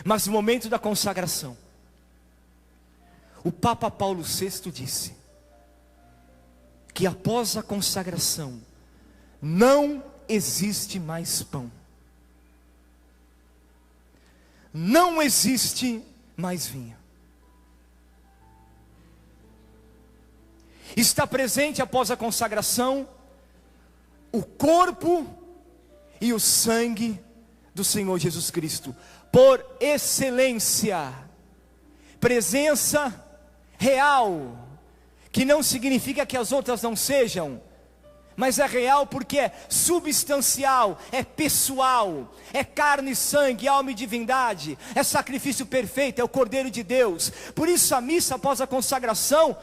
Mas no momento da consagração, o Papa Paulo VI disse que após a consagração não existe mais pão, não existe mais vinho. Está presente após a consagração o corpo e o sangue do Senhor Jesus Cristo, por excelência, presença real, que não significa que as outras não sejam, mas é real porque é substancial, é pessoal, é carne e sangue, alma e divindade, é sacrifício perfeito, é o Cordeiro de Deus. Por isso a missa após a consagração,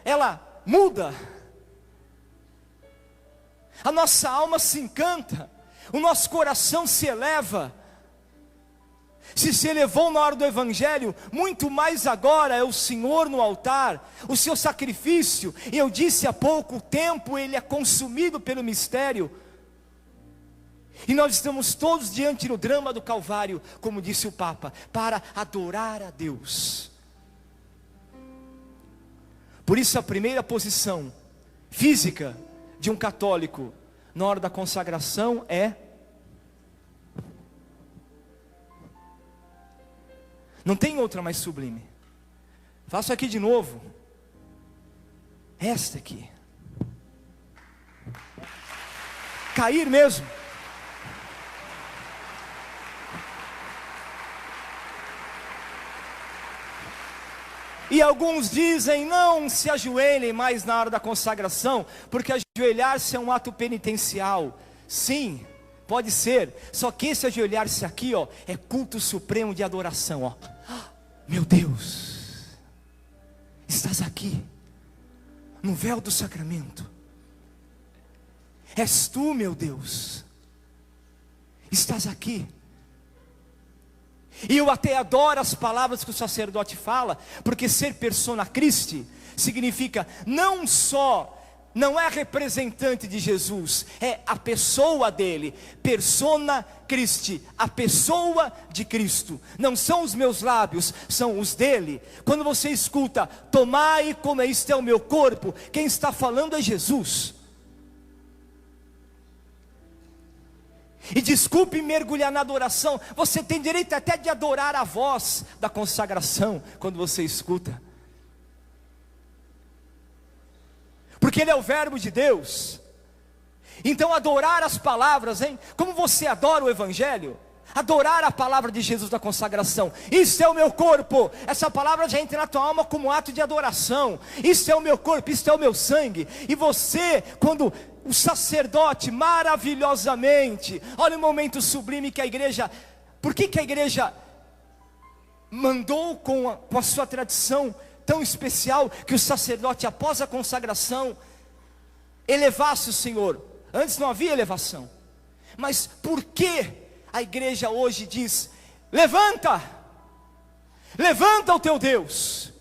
ela muda, a nossa alma se encanta, o nosso coração se eleva. Se elevou na hora do Evangelho, muito mais agora é o Senhor no altar, o seu sacrifício. E eu disse há pouco, o tempo ele é consumido pelo mistério, e nós estamos todos diante do drama do Calvário, como disse o Papa, para adorar a Deus. Por isso a primeira posição física de um católico na hora da consagração é: não tem outra mais sublime. Faço aqui de novo. Esta aqui. Cair mesmo. E alguns dizem, não se ajoelhem mais na hora da consagração, porque ajoelhar-se é um ato penitencial. Sim, pode ser, só que esse ajoelhar-se aqui, ó, é culto supremo de adoração, ó. Meu Deus, estás aqui, no véu do sacramento. És tu, meu Deus, estás aqui. E eu até adoro as palavras que o sacerdote fala, porque ser persona Christi significa não só, não é representante de Jesus, é a pessoa dele, persona Christi, a pessoa de Cristo. Não são os meus lábios, são os dele. Quando você escuta, tomai e comei, isto é o meu corpo, quem está falando é Jesus. E desculpe mergulhar na adoração, você tem direito até de adorar a voz da consagração, quando você escuta, porque ele é o verbo de Deus. Então adorar as palavras, hein? Como você adora o Evangelho, adorar a palavra de Jesus da consagração. Isso é o meu corpo, essa palavra já entra na tua alma como ato de adoração. Isso é o meu corpo, isso é o meu sangue. E você, quando o sacerdote maravilhosamente, olha o momento sublime que a igreja, por que a igreja mandou com a sua tradição tão especial, que o sacerdote após a consagração elevasse o Senhor? Antes não havia elevação, mas por que a igreja hoje diz, levanta, levanta o teu Deus,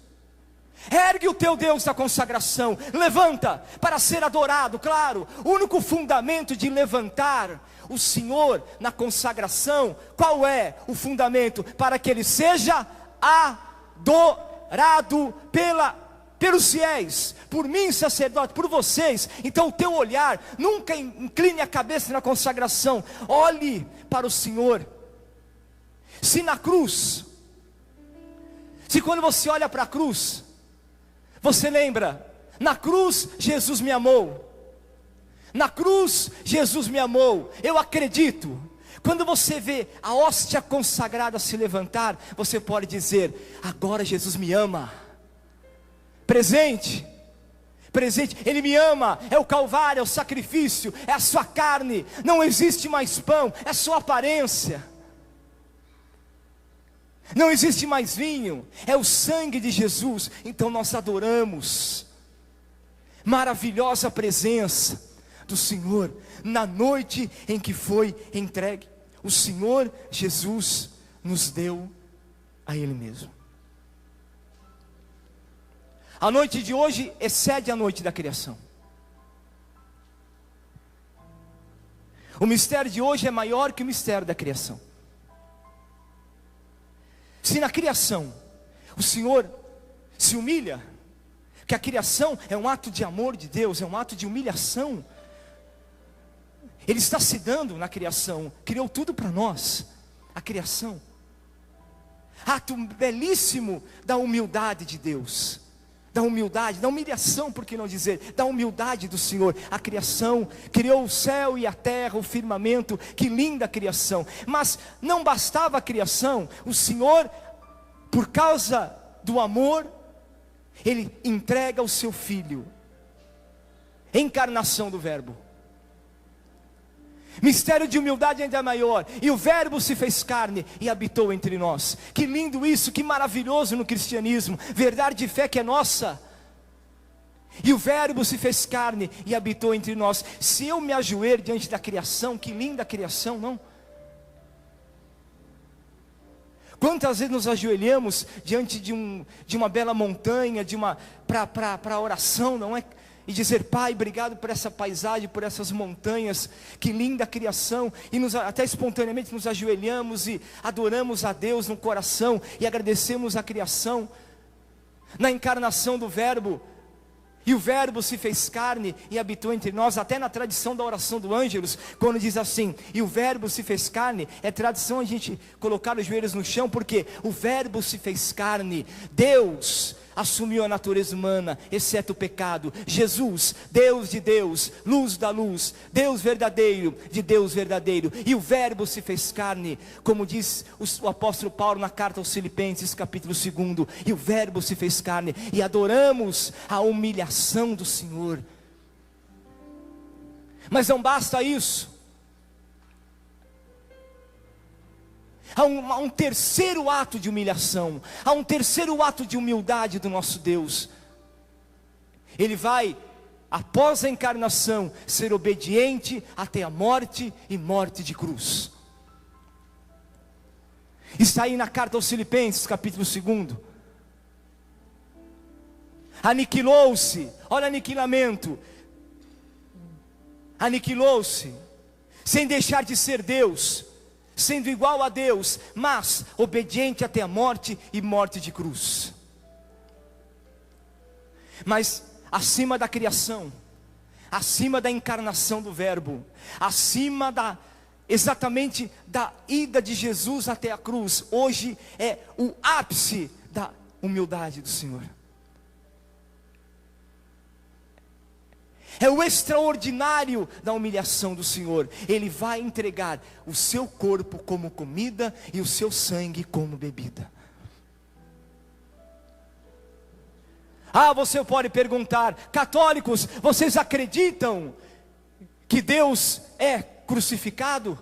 ergue o teu Deus da consagração, levanta para ser adorado? Claro, o único fundamento de levantar o Senhor na consagração, qual é o fundamento? Para que Ele seja adorado pelos fiéis, por mim sacerdote, por vocês. Então o teu olhar, nunca incline a cabeça na consagração, olhe para o Senhor. Se na cruz, se quando você olha para a cruz, você lembra, na cruz Jesus me amou, na cruz Jesus me amou, eu acredito. Quando você vê a hóstia consagrada se levantar, você pode dizer, agora Jesus me ama. Presente, presente, Ele me ama, é o Calvário, é o sacrifício, é a sua carne, não existe mais pão, é sua aparência. Não existe mais vinho, é o sangue de Jesus. Então nós adoramos. Maravilhosa presença do Senhor na noite em que foi entregue. O Senhor Jesus nos deu a Ele mesmo. A noite de hoje excede a noite da criação. O mistério de hoje é maior que o mistério da criação. Se na criação o Senhor se humilha, que a criação é um ato de amor de Deus, é um ato de humilhação. Ele está se dando na criação, criou tudo para nós, a criação. Ato belíssimo da humildade de Deus, da humildade, da humilhação, por que não dizer, da humildade do Senhor. A criação criou o céu e a terra, o firmamento, que linda criação. Mas não bastava a criação, o Senhor, por causa do amor, Ele entrega o seu Filho, encarnação do Verbo. Mistério de humildade ainda maior. E o Verbo se fez carne e habitou entre nós. Que lindo isso, que maravilhoso no cristianismo. Verdade de fé que é nossa. E o Verbo se fez carne e habitou entre nós. Se eu me ajoelho diante da criação, que linda criação, não? Quantas vezes nos ajoelhamos diante de uma bela montanha, para oração, não é? E dizer: Pai, obrigado por essa paisagem, por essas montanhas, que linda criação. E até espontaneamente nos ajoelhamos e adoramos a Deus no coração, e agradecemos a criação, na encarnação do Verbo. E o Verbo se fez carne e habitou entre nós. Até na tradição da oração do Ângelus, quando diz assim, e o Verbo se fez carne, é tradição a gente colocar os joelhos no chão, porque o Verbo se fez carne. Deus assumiu a natureza humana, exceto o pecado. Jesus, Deus de Deus, luz da luz, Deus verdadeiro de Deus verdadeiro. E o Verbo se fez carne, como diz o apóstolo Paulo na carta aos Filipenses, capítulo 2. E o Verbo se fez carne, e adoramos a humilhação do Senhor. Mas não basta isso. Há um terceiro ato de humilhação, há um terceiro ato de humildade do nosso Deus. Ele vai, após a encarnação, ser obediente até a morte, e morte de cruz. Está aí na carta aos Filipenses, capítulo 2. Aniquilou-se, olha aniquilamento, aniquilou-se, sem deixar de ser Deus, sendo igual a Deus, mas obediente até a morte, e morte de cruz. Mas acima da criação, acima da encarnação do Verbo, acima exatamente da ida de Jesus até a cruz, hoje é o ápice da humildade do Senhor. É o extraordinário da humilhação do Senhor. Ele vai entregar o seu corpo como comida e o seu sangue como bebida. Você pode perguntar: católicos, vocês acreditam que Deus é crucificado?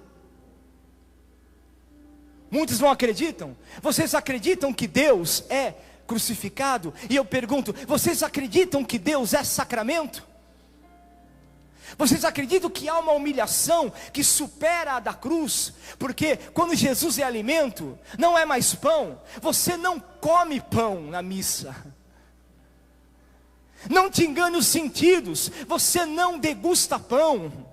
Muitos não acreditam. Vocês acreditam que Deus é crucificado? E eu pergunto: vocês acreditam que Deus é sacramento? Vocês acreditam que há uma humilhação que supera a da cruz? Porque quando Jesus é alimento, não é mais pão. Você não come pão na missa. Não te engane os sentidos, você não degusta pão.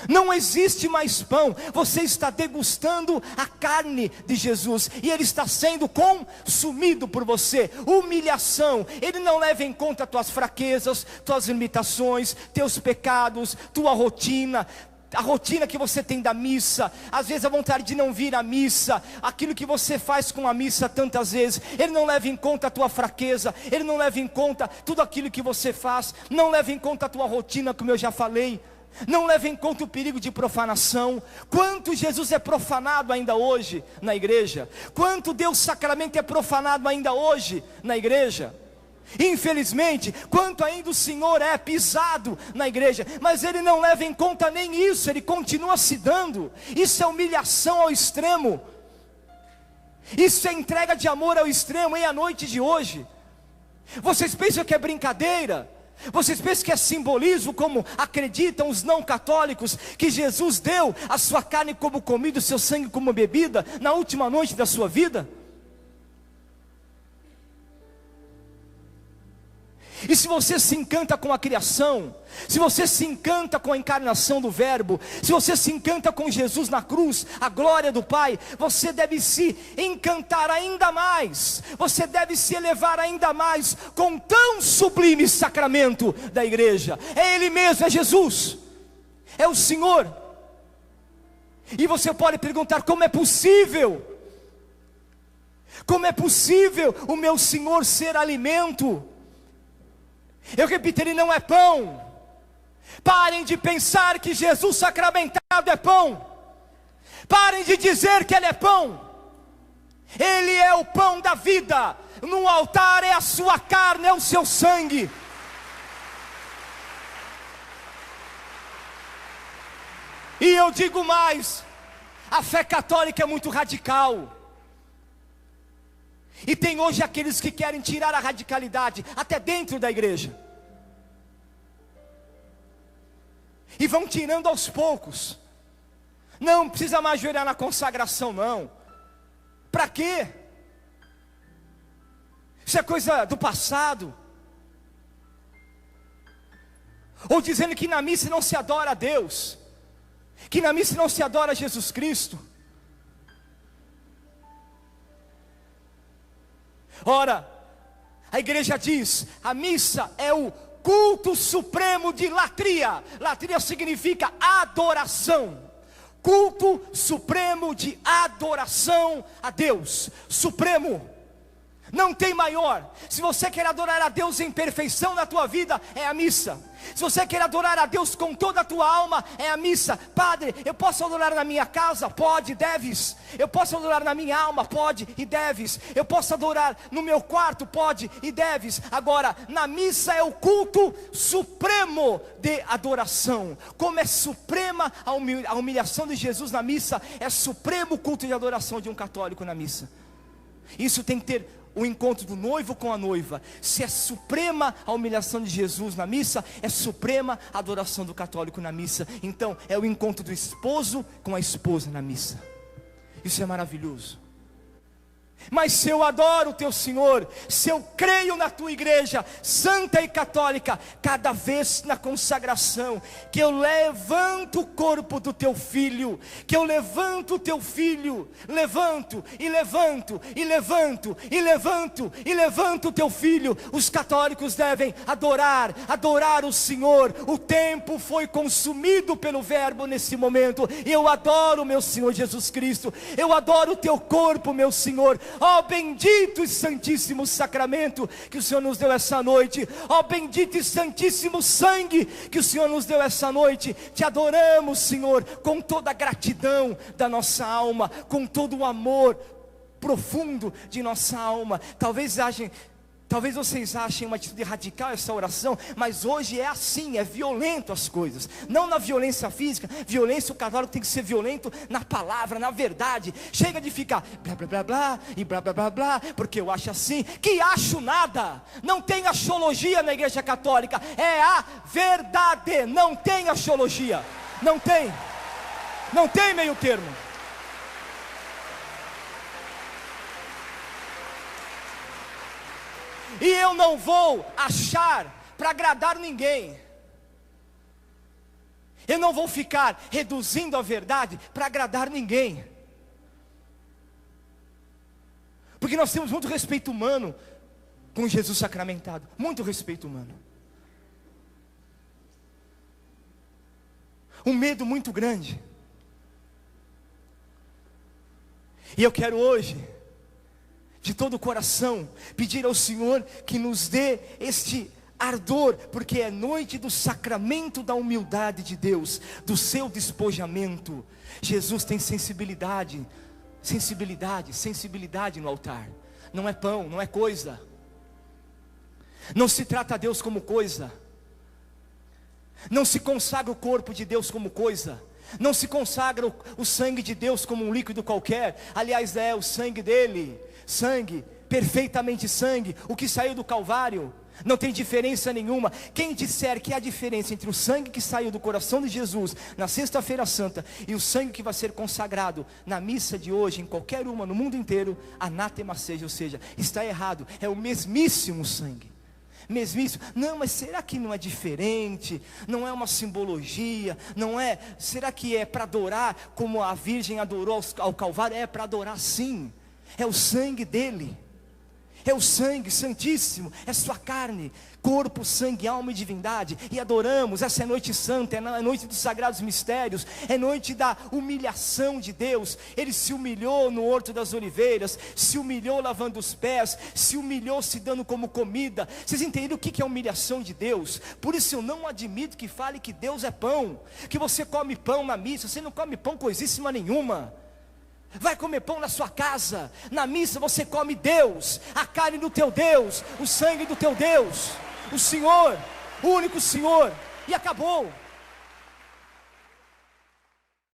Não existe mais pão, você está degustando a carne de Jesus, e Ele está sendo consumido por você. Humilhação, Ele não leva em conta tuas fraquezas, tuas limitações, teus pecados, tua rotina, a rotina que você tem da missa, às vezes a vontade de não vir à missa, aquilo que você faz com a missa tantas vezes. Ele não leva em conta a tua fraqueza, Ele não leva em conta tudo aquilo que você faz, não leva em conta a tua rotina, como eu já falei. Não leva em conta o perigo de profanação. Quanto Jesus é profanado ainda hoje na igreja? Quanto Deus sacramento é profanado ainda hoje na igreja? Infelizmente, quanto ainda o Senhor é pisado na igreja, mas Ele não leva em conta nem isso, Ele continua se dando. Isso é humilhação ao extremo. Isso é entrega de amor ao extremo. E a noite de hoje, vocês pensam que é brincadeira? Vocês pensam que é simbolismo, como acreditam os não católicos, que Jesus deu a sua carne como comida, o seu sangue como bebida, na última noite da sua vida? E se você se encanta com a criação, se você se encanta com a encarnação do Verbo, se você se encanta com Jesus na cruz, a glória do Pai, você deve se encantar ainda mais, você deve se elevar ainda mais com tão sublime sacramento da igreja. É Ele mesmo, é Jesus, é o Senhor. E você pode perguntar: como é possível? Como é possível o meu Senhor ser alimento? Eu repito, Ele não é pão. Parem de pensar que Jesus sacramentado é pão. Parem de dizer que Ele é pão. Ele é o pão da vida. No altar é a sua carne, é o seu sangue. E eu digo mais: a fé católica é muito radical. E tem hoje aqueles que querem tirar a radicalidade até dentro da igreja, e vão tirando aos poucos. Não precisa mais ajoelhar na consagração, não. Para quê? Isso é coisa do passado. Ou dizendo que na missa não se adora a Deus, que na missa não se adora a Jesus Cristo. Ora, a igreja diz: a missa é o culto supremo de latria. Latria significa adoração. Culto supremo de adoração a Deus. Supremo. Não tem maior. Se você quer adorar a Deus em perfeição na tua vida, é a missa. Se você quer adorar a Deus com toda a tua alma, é a missa. Padre, eu posso adorar na minha casa? Pode, deves. Eu posso adorar na minha alma? Pode e deves. Eu posso adorar no meu quarto? Pode e deves. Agora, na missa é o culto supremo de adoração. Como é suprema a humilhação de Jesus na missa, é supremo o culto de adoração de um católico na missa. Isso tem que ter o encontro do noivo com a noiva. Se é suprema a humilhação de Jesus na missa, é suprema a adoração do católico na missa. Então é o encontro do esposo com a esposa na missa. Isso é maravilhoso. Mas se eu adoro o teu Senhor, se eu creio na tua igreja santa e católica, cada vez na consagração, que eu levanto o corpo do teu filho, que eu levanto o teu filho, levanto e levanto e levanto e levanto e levanto o teu filho, os católicos devem adorar o Senhor. O tempo foi consumido pelo Verbo nesse momento, e eu adoro o meu Senhor Jesus Cristo, eu adoro o teu corpo, meu Senhor. Ó bendito e santíssimo sacramento que o Senhor nos deu essa noite, ó bendito e santíssimo sangue que o Senhor nos deu essa noite. Te adoramos, Senhor, com toda a gratidão da nossa alma, com todo o amor profundo de nossa alma. Talvez vocês achem uma atitude radical essa oração, mas hoje é assim, é violento as coisas. Não na violência física. Violência, o católico tem que ser violento na palavra, na verdade. Chega de ficar blá blá blá blá e blá blá blá blá, porque eu acho assim. Que acho nada. Não tem axiologia na igreja católica. É a verdade. Não tem axiologia. Não tem. Não tem meio termo. E eu não vou achar para agradar ninguém. Eu não vou ficar reduzindo a verdade para agradar ninguém. Porque nós temos muito respeito humano com Jesus sacramentado. Muito respeito humano. Um medo muito grande. E eu quero hoje, de todo o coração, pedir ao Senhor que nos dê este ardor, porque é noite do sacramento da humildade de Deus, do seu despojamento. Jesus tem sensibilidade no altar. Não é pão, não é coisa. Não se trata a Deus como coisa. Não se consagra o corpo de Deus como coisa. Não se consagra o sangue de Deus como um líquido qualquer. Aliás, é o sangue dele. Sangue, perfeitamente sangue, o que saiu do Calvário, não tem diferença nenhuma. Quem disser que há diferença entre o sangue que saiu do coração de Jesus na sexta-feira santa e o sangue que vai ser consagrado na missa de hoje, em qualquer uma, no mundo inteiro, anátema seja, ou seja, está errado. É o mesmíssimo sangue, mesmice. Não, mas será que não é diferente? Não é uma simbologia? Não é? Será que é para adorar como a Virgem adorou ao Calvário? É para adorar, sim. É o sangue dele. É o sangue santíssimo, é sua carne, corpo, sangue, alma e divindade. E adoramos. Essa é noite santa, é a noite dos sagrados mistérios, é noite da humilhação de Deus. Ele se humilhou no Horto das Oliveiras, se humilhou lavando os pés, se humilhou se dando como comida. Vocês entenderam o que é a humilhação de Deus? Por isso eu não admito que fale que Deus é pão, que você come pão na missa. Você não come pão coisíssima nenhuma. Vai comer pão na sua casa. Na missa você come Deus, a carne do teu Deus, o sangue do teu Deus, o Senhor, o único Senhor. E acabou.